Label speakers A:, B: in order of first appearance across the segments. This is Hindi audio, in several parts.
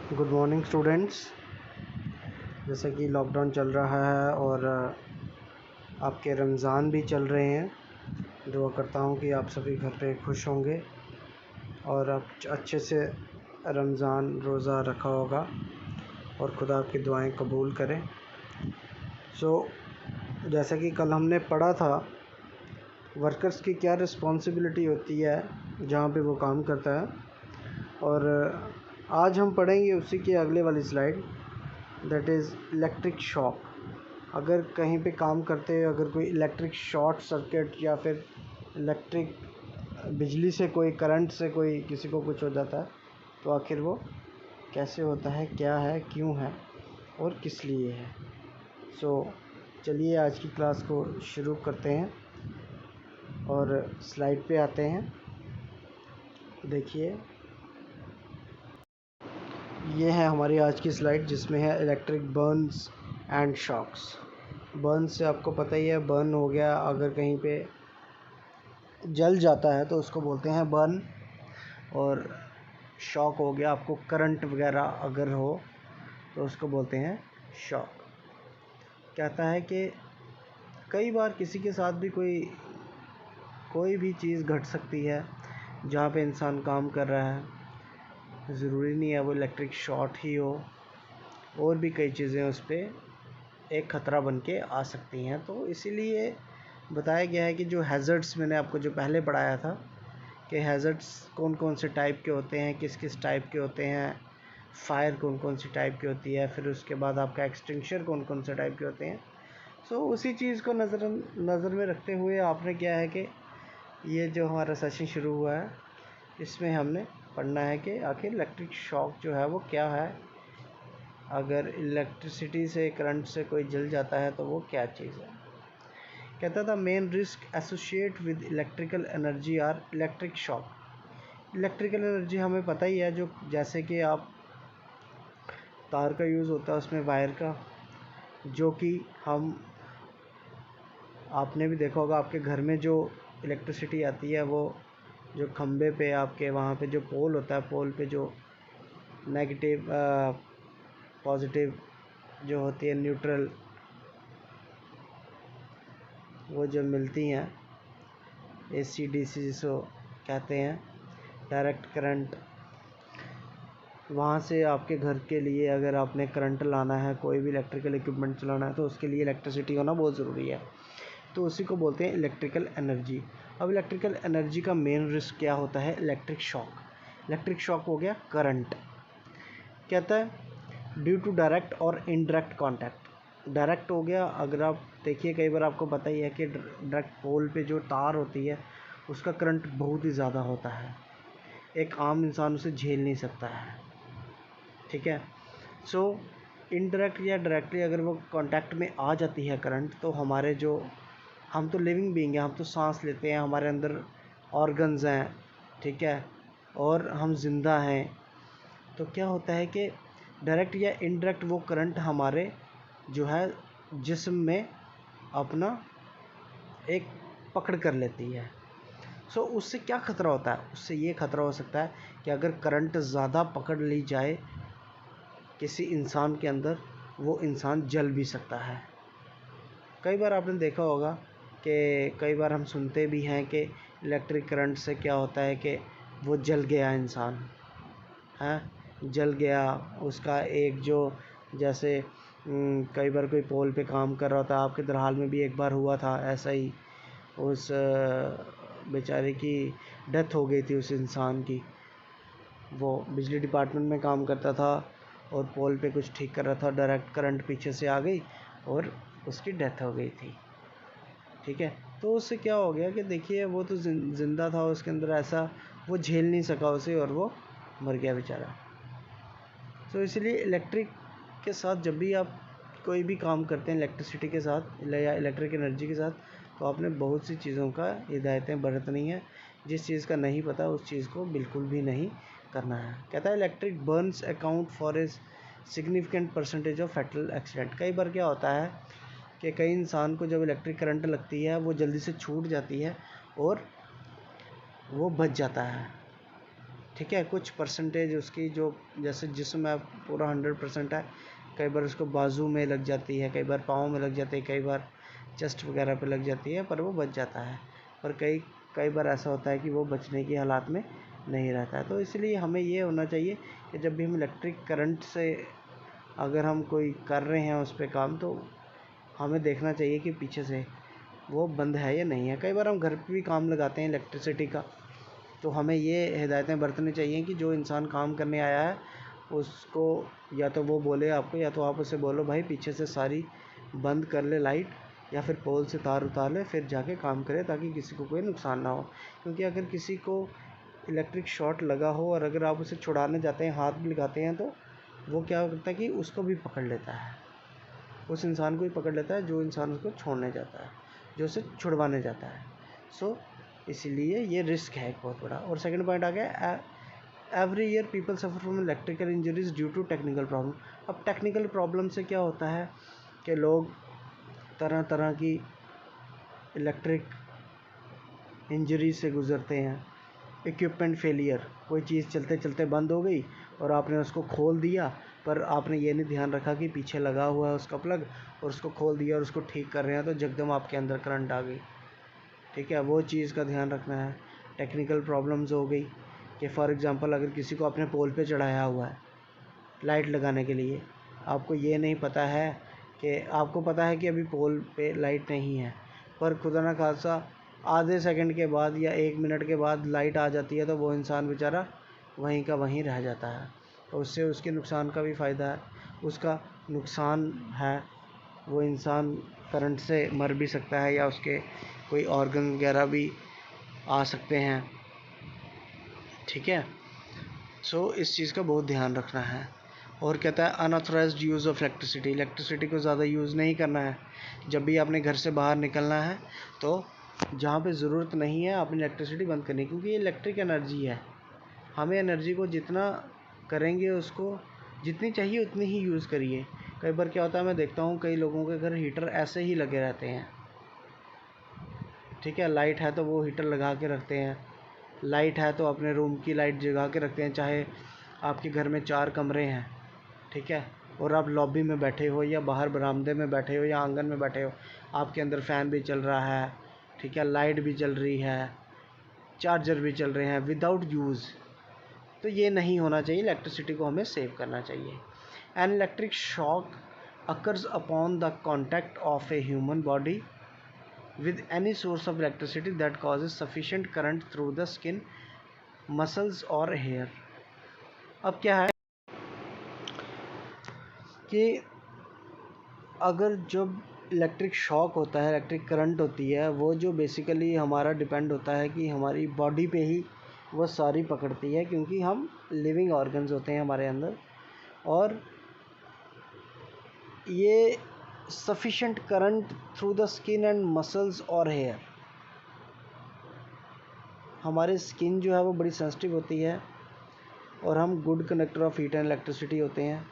A: Good morning students. जैसा कि लॉकडाउन चल रहा है और आपके रमज़ान भी चल रहे हैं, दुआ करता हूँ कि आप सभी घर पे खुश होंगे और आप अच्छे से रमज़ान रोज़ा रखा होगा और खुदा आपकी दुआएं कबूल करें। जैसा कि कल हमने पढ़ा था वर्कर्स की क्या रिस्पॉन्सिबिलिटी होती है जहाँ पे वो काम करता है, और आज हम पढ़ेंगे उसी की अगले वाली slide, that is electric shock. अगर कहीं पे काम करते हैं, अगर कोई इलेक्ट्रिक शॉर्ट सर्किट या फिर इलेक्ट्रिक बिजली से कोई करंट से कोई किसी को कुछ हो जाता है तो आखिर वो कैसे होता है, क्या है, क्यों है और किस लिए है। चलिए आज की क्लास को शुरू करते हैं और स्लाइड पे आते हैं। देखिए ये है हमारी आज की स्लाइड जिसमें है electric burns and shocks. Burn से आपको पता ही है, बर्न हो गया अगर कहीं पे जल जाता है तो उसको बोलते हैं बर्न, और शॉक हो गया आपको करंट वगैरह अगर हो तो उसको बोलते हैं शॉक। कहता है कि कई बार किसी के साथ भी कोई भी चीज़ घट सकती है जहाँ पे इंसान काम कर रहा है, ज़रूरी नहीं है वो इलेक्ट्रिक शॉर्ट ही हो, और भी कई चीज़ें उस पर एक ख़तरा बन के आ सकती हैं। तो इसीलिए बताया गया है कि जो हैज़र्ड्स मैंने आपको जो पहले पढ़ाया था कि हैज़र्ड्स कौन कौन से टाइप के होते हैं, किस किस टाइप के होते हैं, फायर कौन कौन सी टाइप की होती है, फिर उसके बाद आपका एक्सटिंक्शर कौन कौन से टाइप के होते हैं। उसी चीज़ को नज़र में रखते हुए आपने क्या है कि ये जो हमारा सेशन शुरू हुआ है इसमें हमने पढ़ना है कि आखिर इलेक्ट्रिक शॉक जो है वो क्या है, अगर इलेक्ट्रिसिटी से करंट से कोई जल जाता है तो वो क्या चीज़ है। कहता था main risk associate with electrical energy are electric shock. Electrical energy हमें पता ही है, जो जैसे कि आप तार का यूज़ होता है उसमें वायर का, जो कि आपने भी देखा होगा आपके घर में जो इलेक्ट्रिसिटी आती है वो जो खंबे पे आपके वहाँ पे जो पोल होता है, पोल पे जो नेगेटिव पॉजिटिव जो होती है न्यूट्रल, वो जो मिलती हैं AC DC जिसको कहते हैं डायरेक्ट करंट, वहाँ से आपके घर के लिए अगर आपने करंट लाना है, कोई भी इलेक्ट्रिकल इक्विपमेंट चलाना है तो उसके लिए इलेक्ट्रिसिटी होना बहुत ज़रूरी है। तो उसी को बोलते हैं इलेक्ट्रिकल एनर्जी। अब इलेक्ट्रिकल एनर्जी का मेन रिस्क क्या होता है, इलेक्ट्रिक शॉक। इलेक्ट्रिक शॉक हो गया करंट। कहता है ड्यू टू डायरेक्ट और इनडायरेक्ट कॉन्टैक्ट। डायरेक्ट हो गया, अगर आप देखिए कई बार आपको पता ही है कि डायरेक्ट पोल पे जो तार होती है उसका करंट बहुत ही ज़्यादा होता है, एक आम इंसान उसे झेल नहीं सकता है, ठीक है। इनडायरेक्ट या डायरेक्टली अगर वो कांटेक्ट में आ जाती है करंट, तो हमारे जो हम तो लिविंग बीइंग हैं, हम तो सांस लेते हैं, हमारे अंदर ऑर्गन्स हैं, ठीक है, और हम ज़िंदा हैं। तो क्या होता है कि डायरेक्ट या इनडायरेक्ट वो करंट हमारे जो है जिस्म में अपना एक पकड़ कर लेती है। उससे क्या ख़तरा होता है, उससे ये ख़तरा हो सकता है कि अगर करंट ज़्यादा पकड़ ली जाए किसी इंसान के अंदर, वो इंसान जल भी सकता है। कई बार आपने देखा होगा कि कई बार हम सुनते भी हैं कि इलेक्ट्रिक करंट से क्या होता है कि वो जल गया इंसान, है जल गया उसका एक जो, जैसे कई बार कोई पोल पे काम कर रहा था, आपके दरहाल में भी एक बार हुआ था ऐसा ही, उस बेचारे की डेथ हो गई थी उस इंसान की। वो बिजली डिपार्टमेंट में काम करता था और पोल पे कुछ ठीक कर रहा था, डायरेक्ट करंट पीछे से आ गई और उसकी डेथ हो गई थी, ठीक है। तो उससे क्या हो गया कि देखिए वो तो ज़िंदा था, उसके अंदर ऐसा वो झेल नहीं सका उसे और वो मर गया बेचारा। इसलिए इलेक्ट्रिक के साथ जब भी आप कोई भी काम करते हैं इलेक्ट्रिसिटी के साथ या इलेक्ट्रिक एनर्जी के साथ, तो आपने बहुत सी चीज़ों का हिदायतें बरतनी है। जिस चीज़ का नहीं पता उस चीज़ को बिल्कुल भी नहीं करना है। कहता है electric Burns account for a significant percentage of fatal accident. कई बार क्या होता है कि कई इंसान को जब इलेक्ट्रिक करंट लगती है वो जल्दी से छूट जाती है और वो बच जाता है, ठीक है, कुछ परसेंटेज उसकी जो, जैसे जिस्म में पूरा 100% है, कई बार उसको बाजू में लग जाती है, कई बार पाँव में लग जाती है, कई बार चेस्ट वगैरह पे लग जाती है, पर वो बच जाता है। पर कई कई बार ऐसा होता है कि वो बचने की हालात में नहीं रहता है। तो इसलिए हमें ये होना चाहिए कि जब भी हम इलेक्ट्रिक करंट से अगर हम कोई कर रहे हैं उस पर काम, तो हमें देखना चाहिए कि पीछे से वो बंद है या नहीं है। कई बार हम घर पे भी काम लगाते हैं इलेक्ट्रिसिटी का, तो हमें ये हिदायतें बरतनी चाहिए कि जो इंसान काम करने आया है उसको या तो वो बोले आपको, या तो आप उसे बोलो भाई पीछे से सारी बंद कर ले लाइट, या फिर पोल से तार उतार ले, फिर जाके काम करे, ताकि किसी को कोई नुकसान ना हो। क्योंकि अगर किसी को इलेक्ट्रिक शॉर्ट लगा हो और अगर आप उसे छुड़ाने जाते हैं, हाथ भी लगाते हैं, तो वो क्या करता है कि उसको भी पकड़ लेता है, उस इंसान को ही पकड़ लेता है जो इंसान उसको छोड़ने जाता है, जो उसे छुड़वाने जाता है। सो इसलिए ये रिस्क है एक बहुत बड़ा। और सेकंड पॉइंट आ गया, every year people suffer from electrical injuries due to technical problem. अब टेक्निकल प्रॉब्लम से क्या होता है कि लोग तरह तरह की इलेक्ट्रिक इंजरी से गुज़रते हैं। इक्विपमेंट फेलियर, कोई चीज़ चलते चलते बंद हो गई और आपने उसको खोल दिया, पर आपने ये नहीं ध्यान रखा कि पीछे लगा हुआ है उसका प्लग, और उसको खोल दिया और उसको ठीक कर रहे हैं, तो जकदम आपके अंदर करंट आ गई। ठीक है, वो चीज़ का ध्यान रखना है। टेक्निकल प्रॉब्लम्स हो गई कि फॉर एग्ज़ाम्पल अगर किसी को आपने पोल पे चढ़ाया हुआ है लाइट लगाने के लिए, आपको ये नहीं पता है कि, आपको पता है कि अभी पोल पे लाइट नहीं है, पर खुदा ना खासा आधे सेकंड के बाद या 1 मिनट के बाद लाइट आ जाती है, तो वो इंसान बेचारा वहीं का वहीं रह जाता है, और उससे उसके नुकसान का भी फ़ायदा है, उसका नुकसान है, वो इंसान करंट से मर भी सकता है, या उसके कोई ऑर्गन वगैरह भी आ सकते हैं। ठीक है, सो इस चीज़ का बहुत ध्यान रखना है। और कहता है unauthorised use of electricity, electricity को ज़्यादा यूज़ नहीं करना है। जब भी आपने घर से बाहर निकलना है, तो जहाँ पे ज़रूरत नहीं है आपने इलेक्ट्रिसिटी बंद करनी है, क्योंकि ये इलेक्ट्रिक एनर्जी है। हमें एनर्जी को जितना करेंगे, उसको जितनी चाहिए उतनी ही यूज़ करिए। कई बार क्या होता है, मैं देखता हूँ कई लोगों के घर हीटर ऐसे ही लगे रहते हैं। ठीक है, लाइट है तो वो हीटर लगा के रखते हैं, लाइट है तो अपने रूम की लाइट जगा के रखते हैं, चाहे आपके घर में 4 कमरे हैं, ठीक है, और आप लॉबी में बैठे हो या बाहर बरामदे में बैठे हो या आंगन में बैठे हो, आपके अंदर फ़ैन भी चल रहा है, ठीक है, लाइट भी चल रही है, चार्जर भी चल रहे हैं विदाउट यूज़। तो ये नहीं होना चाहिए, इलेक्ट्रिसिटी को हमें सेव करना चाहिए। An electric shock occurs upon the contact of a human body with any source of electricity that causes sufficient current through the skin, muscles or hair। अब क्या है कि अगर जब इलेक्ट्रिक शॉक होता है, इलेक्ट्रिक करंट होती है, वो जो बेसिकली हमारा डिपेंड होता है कि हमारी बॉडी पे ही वो सारी पकड़ती है, क्योंकि हम लिविंग ऑर्गन्स होते हैं हमारे अंदर, और ये sufficient current through the skin and muscles और हेयर। हमारी स्किन जो है वो बड़ी सेंसिटिव होती है, और हम good conductor of heat and electricity होते हैं।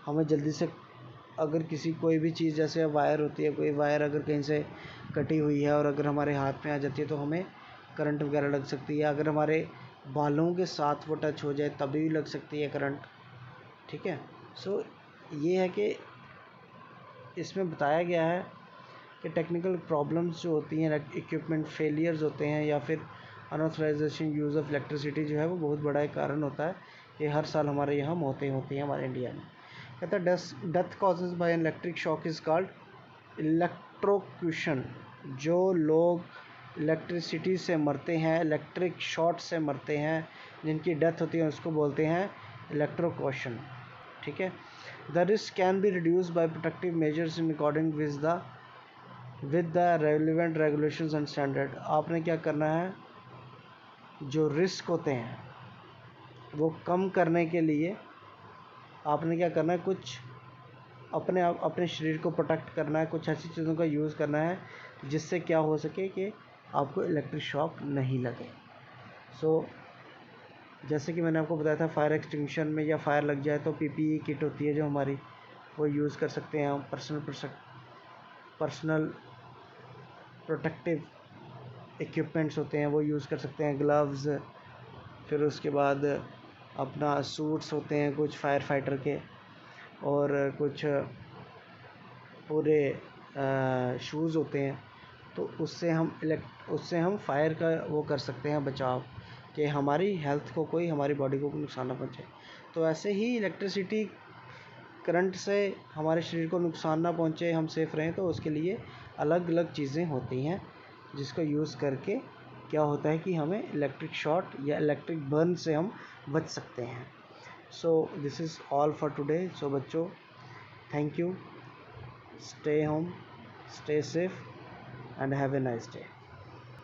A: हमें जल्दी से, अगर किसी कोई भी चीज़, जैसे वायर होती है, कोई वायर अगर कहीं से कटी हुई है और अगर हमारे हाथ में आ जाती है, तो हमें करंट वगैरह लग सकती है। अगर हमारे बालों के साथ वो टच हो जाए तभी भी लग सकती है करंट। ठीक है, सो ये है कि इसमें बताया गया है कि टेक्निकल प्रॉब्लम्स जो होती हैं, इक्विपमेंट फेलियर्स होते हैं, या फिर अनऑथराइजेशन यूज़ ऑफ इलेक्ट्रिसिटी जो है वो बहुत बड़ा एक कारण होता है कि हर साल हमारे यहाँ मौतें होती हैं हमारे इंडिया में। कहता है death causes bye an electric shock is called electrocution. जो लोग इलेक्ट्रिसिटी से मरते हैं, इलेक्ट्रिक शॉर्ट से मरते हैं, जिनकी डेथ होती है, उसको बोलते हैं इलेक्ट्रोक्यूशन। ठीक है, the risk can be reduce by protective measures in according with the relevant regulations and standard. आपने क्या करना है, जो रिस्क होते हैं वो कम करने के लिए आपने क्या करना है, कुछ अपने शरीर को प्रोटेक्ट करना है, कुछ ऐसी चीज़ों का यूज़ करना है जिससे क्या हो सके कि आपको इलेक्ट्रिक शॉक नहीं लगे। सो जैसे कि मैंने आपको बताया था, फायर एक्सटिंग्विशन में या फायर लग जाए तो पीपीई किट होती है जो हमारी, वो यूज़ कर सकते हैं हम। पर्सनल प्रोटेक्टिव इक्विपमेंट्स होते हैं वो यूज़ कर सकते हैं, ग्लव्स, फिर उसके बाद अपना सूट्स होते हैं कुछ फायर फाइटर के, और कुछ पूरे शूज़ होते हैं। तो उससे हम फायर का वो कर सकते हैं बचाव, कि हमारी हेल्थ को कोई, हमारी बॉडी को कोई नुकसान ना पहुंचे। तो ऐसे ही इलेक्ट्रिसिटी करंट से हमारे शरीर को नुकसान ना पहुंचे, हम सेफ़ रहें, तो उसके लिए अलग अलग चीज़ें होती हैं जिसको यूज़ करके क्या होता है कि हमें इलेक्ट्रिक शॉर्ट या इलेक्ट्रिक बर्न से हम बच सकते हैं। So this is all for today. So बच्चों, thank you, stay home, stay safe, and have a nice day.